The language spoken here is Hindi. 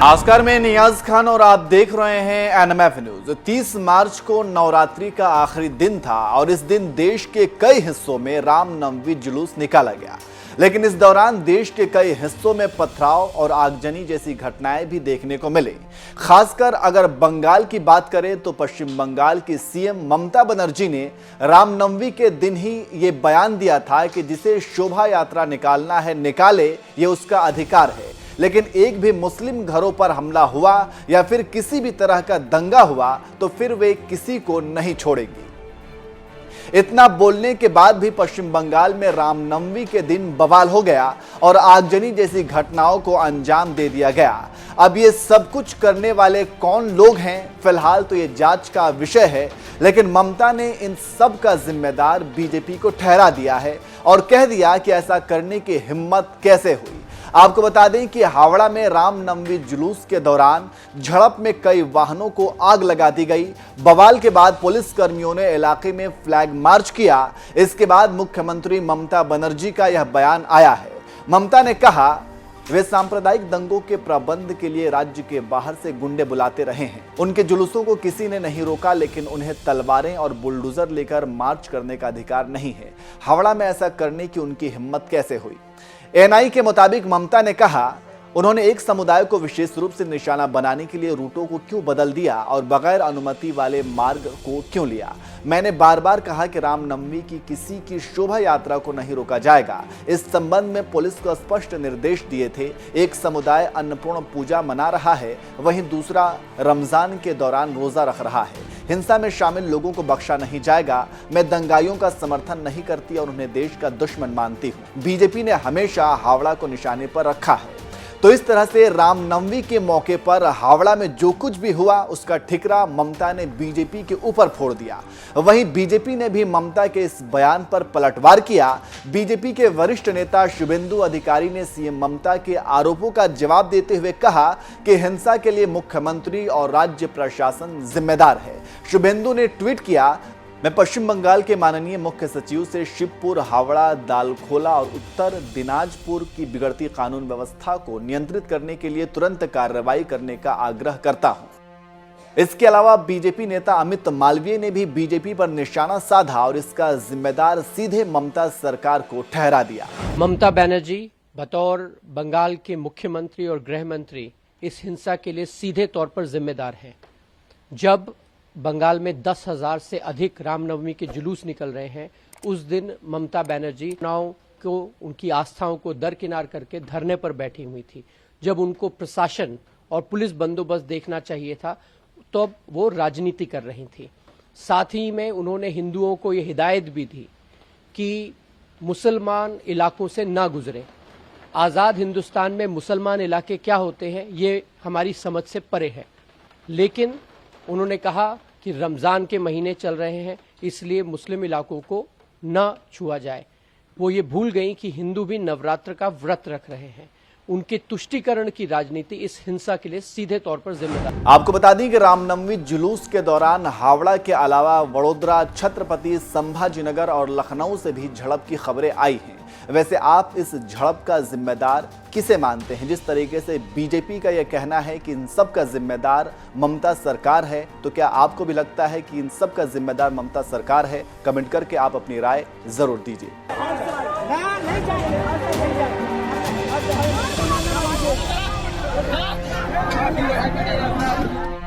नमस्कार, मैं नियाज खान और आप देख रहे हैं एनएमएफ न्यूज। 30 मार्च को नवरात्रि का आखिरी दिन था और इस दिन देश के कई हिस्सों में रामनवमी जुलूस निकाला गया, लेकिन इस दौरान देश के कई हिस्सों में पथराव और आगजनी जैसी घटनाएं भी देखने को मिली। खासकर अगर बंगाल की बात करें तो पश्चिम बंगाल की सीएम ममता बनर्जी ने रामनवमी के दिन ही ये बयान दिया था कि जिसे शोभा यात्रा निकालना है निकाले, ये उसका अधिकार है, लेकिन एक भी मुस्लिम घरों पर हमला हुआ या फिर किसी भी तरह का दंगा हुआ तो फिर वे किसी को नहीं छोड़ेंगी। इतना बोलने के बाद भी पश्चिम बंगाल में रामनवमी के दिन बवाल हो गया और आगजनी जैसी घटनाओं को अंजाम दे दिया गया। अब ये सब कुछ करने वाले कौन लोग हैं, फिलहाल तो ये जांच का विषय है, लेकिन ममता ने इन सब का जिम्मेदार बीजेपी को ठहरा दिया है और कह दिया कि ऐसा करने की हिम्मत कैसे हुई। आपको बता दें कि हावड़ा में रामनवमी जुलूस के दौरान झड़प में कई वाहनों को आग लगा दी गई। बवाल के बाद पुलिस कर्मियों ने इलाके में फ्लैग मार्च किया। इसके बाद मुख्यमंत्री ममता बनर्जी का यह बयान आया है। ममता ने कहा, वे सांप्रदायिक दंगों के प्रबंध के लिए राज्य के बाहर से गुंडे बुलाते रहे हैं। उनके जुलूसों को किसी ने नहीं रोका, लेकिन उन्हें तलवारें और बुलडोजर लेकर मार्च करने का अधिकार नहीं है। हावड़ा में ऐसा करने की उनकी हिम्मत कैसे हुई? एएनआई के मुताबिक ममता ने कहा, उन्होंने एक समुदाय को विशेष रूप से निशाना बनाने के लिए रूटों को क्यों बदल दिया और बगैर अनुमति वाले मार्ग को क्यों लिया। मैंने बार बार कहा कि रामनवमी की किसी की शोभा यात्रा को नहीं रोका जाएगा। इस संबंध में पुलिस को स्पष्ट निर्देश दिए थे। एक समुदाय अन्नपूर्ण पूजा मना रहा है, वहीं दूसरा रमजान के दौरान रोजा रख रहा है। हिंसा में शामिल लोगों को बख्शा नहीं जाएगा। मैं दंगाइयों का समर्थन नहीं करती और उन्हें देश का दुश्मन मानती हूँ। बीजेपी ने हमेशा हावड़ा को निशाने पर रखा है। तो इस तरह से रामनवमी के मौके पर हावड़ा में जो कुछ भी हुआ उसका ठिकरा ममता ने बीजेपी के ऊपर फोड़ दिया। वहीं बीजेपी ने भी ममता के इस बयान पर पलटवार किया। बीजेपी के वरिष्ठ नेता शुभेंदु अधिकारी ने सीएम ममता के आरोपों का जवाब देते हुए कहा कि हिंसा के लिए मुख्यमंत्री और राज्य प्रशासन जिम्मेदार है। शुभेंदु ने ट्वीट किया, मैं पश्चिम बंगाल के माननीय मुख्य सचिव से शिवपुर, हावड़ा, दालखोला और उत्तर दिनाजपुर की बिगड़ती कानून व्यवस्था को नियंत्रित करने के लिए तुरंत कार्रवाई करने का आग्रह करता हूं। इसके अलावा बीजेपी नेता अमित मालवीय ने भी बीजेपी पर निशाना साधा और इसका जिम्मेदार सीधे ममता सरकार को ठहरा दिया। ममता बनर्जी बतौर बंगाल के मुख्यमंत्री और गृह मंत्री इस हिंसा के लिए सीधे तौर पर जिम्मेदार हैं। जब बंगाल में 10,000 से अधिक रामनवमी के जुलूस निकल रहे हैं, उस दिन ममता बनर्जी नाव को, उनकी आस्थाओं को दरकिनार करके धरने पर बैठी हुई थी। जब उनको प्रशासन और पुलिस बंदोबस्त देखना चाहिए था, तो वो राजनीति कर रही थी। साथ ही में उन्होंने हिंदुओं को ये हिदायत भी दी कि मुसलमान इलाकों से ना गुजरें। आज़ाद हिंदुस्तान में मुसलमान इलाके क्या होते हैं, ये हमारी समझ से परे है। लेकिन उन्होंने कहा कि रमज़ान के महीने चल रहे हैं, इसलिए मुस्लिम इलाकों को न छुआ जाए। वो ये भूल गई कि हिंदू भी नवरात्र का व्रत रख रहे हैं। उनके तुष्टीकरण की राजनीति इस हिंसा के लिए सीधे तौर पर जिम्मेदार। आपको बता दें कि रामनवमी जुलूस के दौरान हावड़ा के अलावा वडोदरा, छत्रपति संभाजीनगर और लखनऊ से भी झड़प की खबरें आई हैं। वैसे आप इस झड़प का जिम्मेदार किसे मानते हैं? जिस तरीके से बीजेपी का यह कहना है कि इन सब का जिम्मेदार ममता सरकार है, तो क्या आपको भी लगता है कि इन सब का जिम्मेदार ममता सरकार है? कमेंट करके आप अपनी राय जरूर दीजिए। नहीं